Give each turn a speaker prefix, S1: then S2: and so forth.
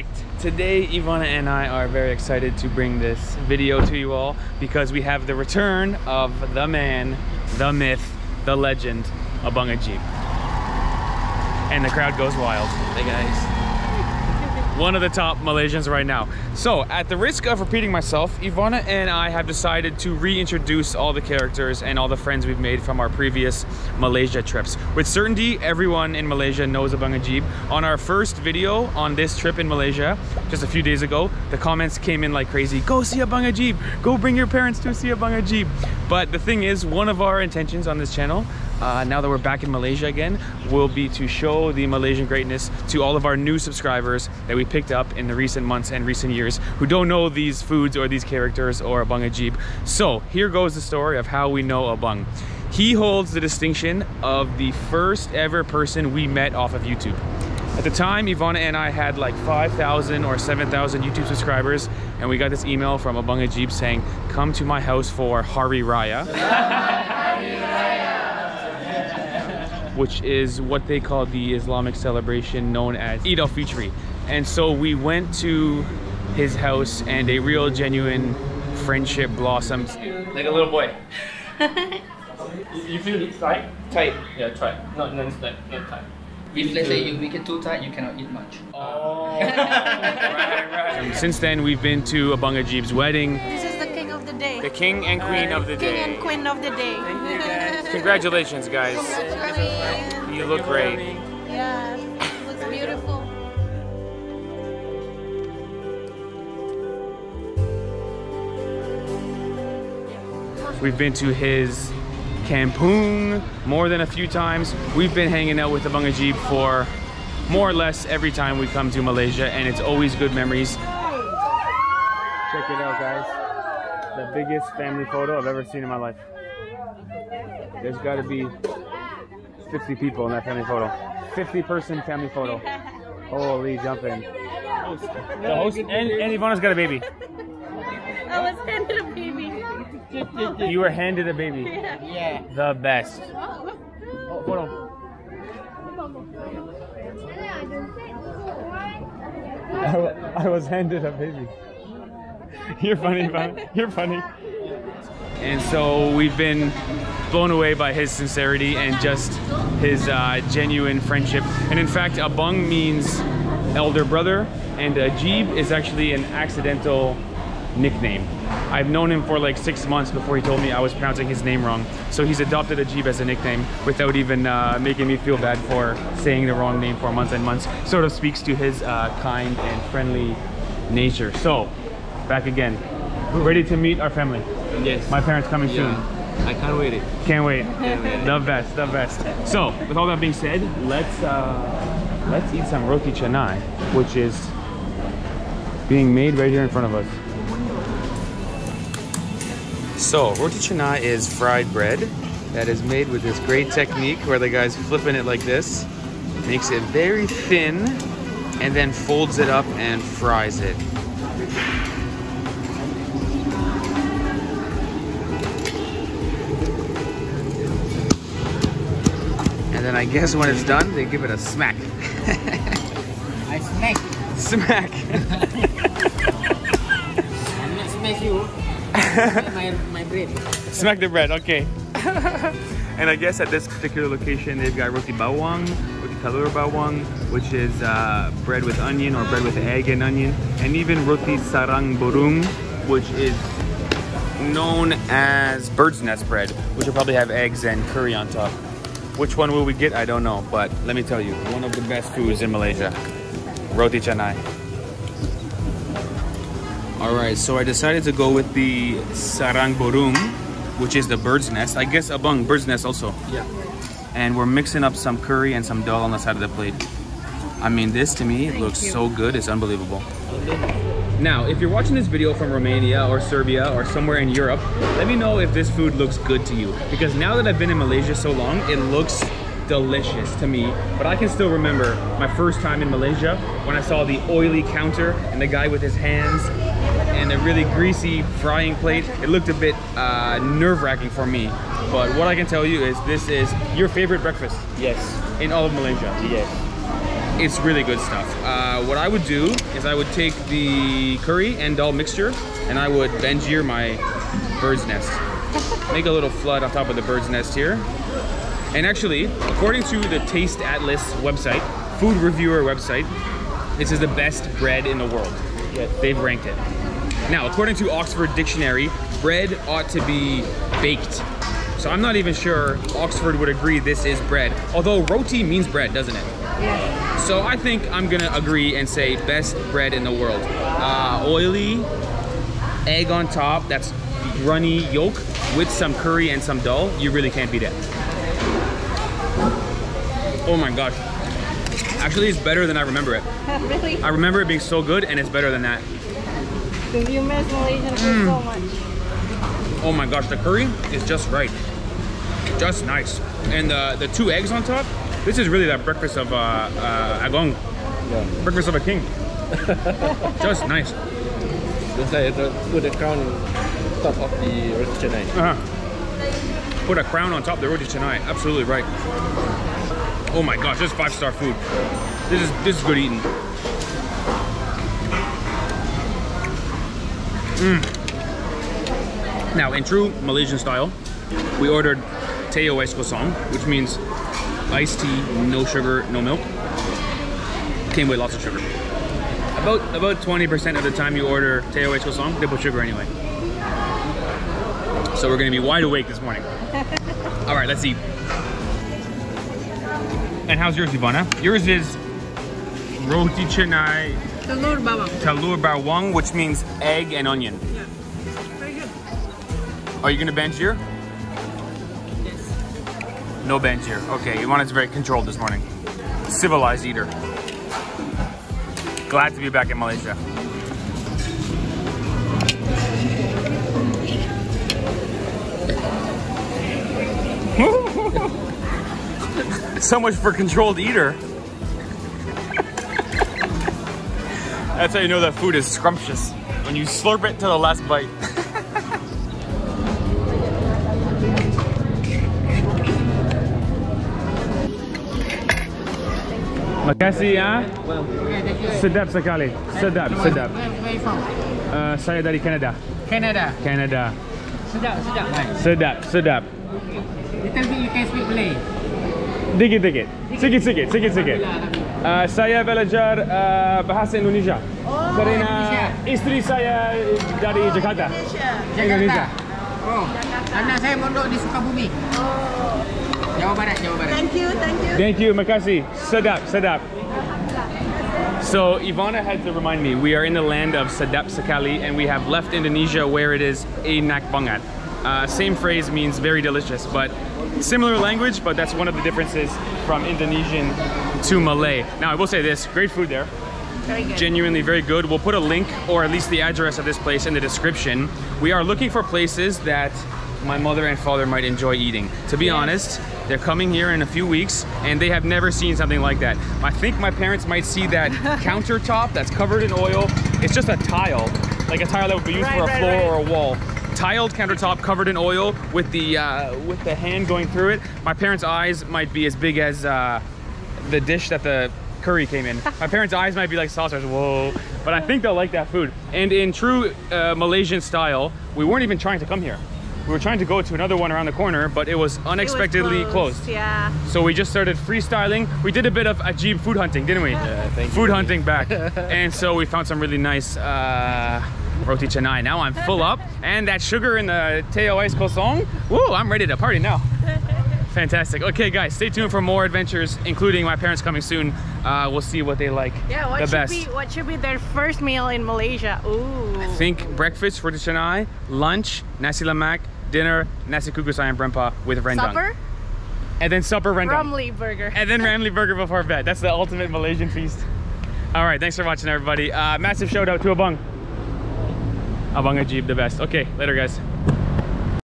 S1: Alright, today Ivana and I are very excited to bring this video to you all because we have the return of the man, the myth, the legend, Abang Ajib. And the crowd goes wild.
S2: Hey guys.
S1: One of the top Malaysians right now. So, at the risk of repeating myself, Ivana and I have decided to reintroduce all the characters and all the friends we've made from our previous Malaysia trips. With certainty, everyone in Malaysia knows Abang Ajib. On our first video on this trip in Malaysia, just a few days ago, the comments came in like crazy. Go see Abang Ajib! Go bring your parents to see Abang Ajib! But the thing is, one of our intentions on this channel, now that we're back in Malaysia again, will be to show the Malaysian greatness to all of our new subscribers that we picked up in the recent months and recent years who don't know these foods or these characters or Abang Ajib. So here goes the story of how we know Abang. He holds the distinction of the first ever person we met off of YouTube. At the time, Ivana and I had like 5,000 or 7,000 YouTube subscribers, and we got this email from Abang Ajib saying, come to my house for Hari Raya. Which is what they call the Islamic celebration known as Eid al-Fitr. And so we went to his house and a real genuine friendship blossomed. Like a little boy. You feel it tight? Tight. Yeah, tight. Not tight. Not tight.
S2: If let's say you make it too tight, you cannot eat much.
S1: Oh. right. Since then, we've been to Abang Ajib's wedding.
S3: This is the king of the day.
S1: The king and queen of the day.
S3: King and queen of the day.
S1: Congratulations, guys.
S3: Congratulations.
S1: You look great.
S3: Yeah, it looks beautiful.
S1: We've been to his kampung more than a few times. We've been hanging out with Abang Ajib for more or less every time we come to Malaysia, and it's always good memories. Check it out, guys. The biggest family photo I've ever seen in my life. There's got to be 50 people in that family photo. 50-person family photo. Holy jumping. The host and Ivana's got a baby.
S3: I was handed a baby.
S1: You were handed a baby.
S3: Yeah.
S1: The best. Oh, photo. I was handed a baby. You're funny, Ivana. You're funny. And so we've been blown away by his sincerity and just his genuine friendship. And in fact, Abang means elder brother, and Ajib is actually an accidental nickname. I've known him for like 6 months before he told me I was pronouncing his name wrong. So he's adopted Ajib as a nickname without even making me feel bad for saying the wrong name for months and months. Sort of speaks to his kind and friendly nature. So, back again. We're ready to meet our family.
S2: Yes.
S1: My parents coming soon.
S2: I can't wait it.
S1: Can't wait. The best, the best. So, with all that being said, let's eat some Roti Canai, which is being made right here in front of us. So, Roti Canai is fried bread that is made with this great technique where the guy's flipping it like this, makes it very thin, and then folds it up and fries it. And then I guess when it's done, they give it a smack.
S2: I smack.
S1: Smack.
S2: I'm not smack you. my bread.
S1: Smack the bread, okay. And I guess at this particular location, they've got roti bawang, roti telur bawang, which is bread with onion or bread with egg and onion, and even roti sarang burung, which is known as bird's nest bread, which will probably have eggs and curry on top. Which one will we get? I don't know, but let me tell you, one of the best foods in Malaysia, Roti Canai. Alright, so I decided to go with the sarang burung, which is the bird's nest. I guess Abang, bird's nest also.
S2: Yeah.
S1: And we're mixing up some curry and some dal on the side of the plate. I mean, this to me looks so good, it's unbelievable. Now, if you're watching this video from Romania or Serbia or somewhere in Europe, let me know if this food looks good to you. Because now that I've been in Malaysia so long, it looks delicious to me. But I can still remember my first time in Malaysia when I saw the oily counter and the guy with his hands and a really greasy frying plate. It looked a bit nerve-wracking for me. But what I can tell you is this is your favorite breakfast.
S2: Yes.
S1: In all of Malaysia.
S2: Yes.
S1: It's really good stuff. What I would do is I would take the curry and dal mixture and I would banjir my bird's nest. Make a little flood on top of the bird's nest here. And actually, according to the Taste Atlas website, food reviewer website, this is the best bread in the world. They've ranked it. Now, according to Oxford Dictionary, bread ought to be baked. So I'm not even sure Oxford would agree this is bread. Although roti means bread, doesn't it?
S3: Yeah.
S1: So I think I'm gonna agree and say best bread in the world. Oily, egg on top, that's runny yolk with some curry and some dal. You really can't beat it. Oh my gosh. Actually, it's better than I remember it.
S3: Really?
S1: I remember it being so good and it's better than that.
S3: Because you miss Malaysian food so much.
S1: Oh my gosh, the curry is just right. Just nice. And the 2 eggs on top, this is really that breakfast of Abang.
S4: Yeah.
S1: Breakfast of a king. Just nice.
S4: Just like put the crown on top of the roti canai.
S1: Put a crown on top of the roti canai. Absolutely right. Oh my gosh, this is 5-star food. This is good eating. Now, in true Malaysian style, we ordered teh ice kosong, which means iced tea, no sugar, no milk. Came with lots of sugar. About 20% of the time you order teh ice kosong, they put sugar anyway. So we're gonna be wide awake this morning. All right, let's eat. And how's yours, Ivana? Yours is roti canai telur bawang, which means egg and onion.
S2: Yeah. Very good.
S1: Are you gonna banjir?
S2: Yes.
S1: No banjir. Okay, Ivana's very controlled this morning. Civilized eater. Glad to be back in Malaysia. So much for controlled eater. That's how you know that food is scrumptious. When you slurp it to the last bite. Makasih ya. Sedap sekali. Sedap.
S2: Where you from?
S1: Saya dari Canada.
S2: Canada.
S1: Canada.
S2: Sedap.
S1: Sedap.
S2: Little bit you can speak Malay.
S1: Dikit. Sikit. Saya belajar bahasa Indonesia. Karena istri saya dari Jakarta. Indonesia.
S2: Oh, anak saya mondok di Sukabumi.
S3: Oh.
S2: Jawa Barat.
S1: Thank you, makasih. Sedap. So Ivana had to remind me, we are in the land of Sedap sekali and we have left Indonesia where it is enak banget. Same phrase means very delicious, but similar language, but that's one of the differences from Indonesian to Malay. Now I will say this, great food there.
S3: Very good.
S1: Genuinely very good. We'll put a link or at least the address of this place in the description. We are looking for places that my mother and father might enjoy eating. To be honest, they're coming here in a few weeks and they have never seen something like that. I think my parents might see that countertop that's covered in oil. It's just a tile, like a tile that would be used for a floor or a wall. Tiled countertop covered in oil with the hand going through it. My parents' eyes might be as big as the dish that the curry came in. My parents' eyes might be like saucers, whoa. But I think they'll like that food. And in true Malaysian style, we weren't even trying to come here. We were trying to go to another one around the corner, but it was unexpectedly closed.
S3: Yeah.
S1: So we just started freestyling. We did a bit of Ajib food hunting, didn't we?
S4: Yeah, thank you.
S1: Food hunting back. And so we found some really nice roti canai. Now I'm full up. And that sugar in the teh ice kosong, woo, I'm ready to party now. Fantastic. Okay, guys, stay tuned for more adventures, including my parents coming soon. We'll see what they like the best.
S3: What should be their first meal in Malaysia? Ooh.
S1: I think breakfast, roti canai, lunch, nasi lemak, dinner, nasi kukus ayam brempa with rendang.
S3: Supper?
S1: And then supper, rendang.
S3: Ramly burger.
S1: And then ramly burger before bed. That's the ultimate Malaysian feast. All right, thanks for watching, everybody. Massive shout out to Abang. Abang Ajib, the best. Okay, later, guys.